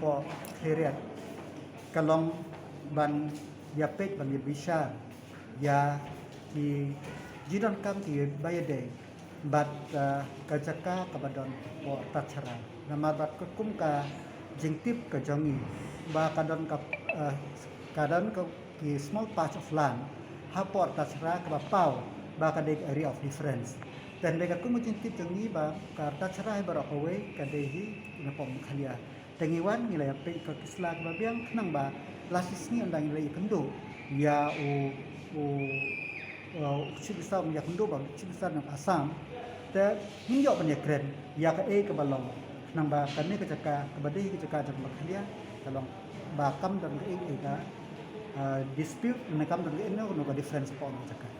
po period kalong ban ya pek ban ya bisa ya di jidon kam ki bayade bat kajaka kabadon po tachara nama bat kum ka jingtip ka jongi ba kadon ka kadon ka ki small patch of land hapor tachara ka pau ba ka area of difference dan mereka kum jingtip jongi ba ka tachara ba rakowe ka dehi na pom khalia tengiwan nilai pe ka kisla ka biang nang ba lasis ni andang nilai kendo ya Cibisar yang kendo bang Cibisar ng Assam te hinyo ban kren ya ka ka balong nang ba kami ka jaka ka badai ka jaka dan makhalia kalong ba kam dan ka dispute na kam dan no difference po jaka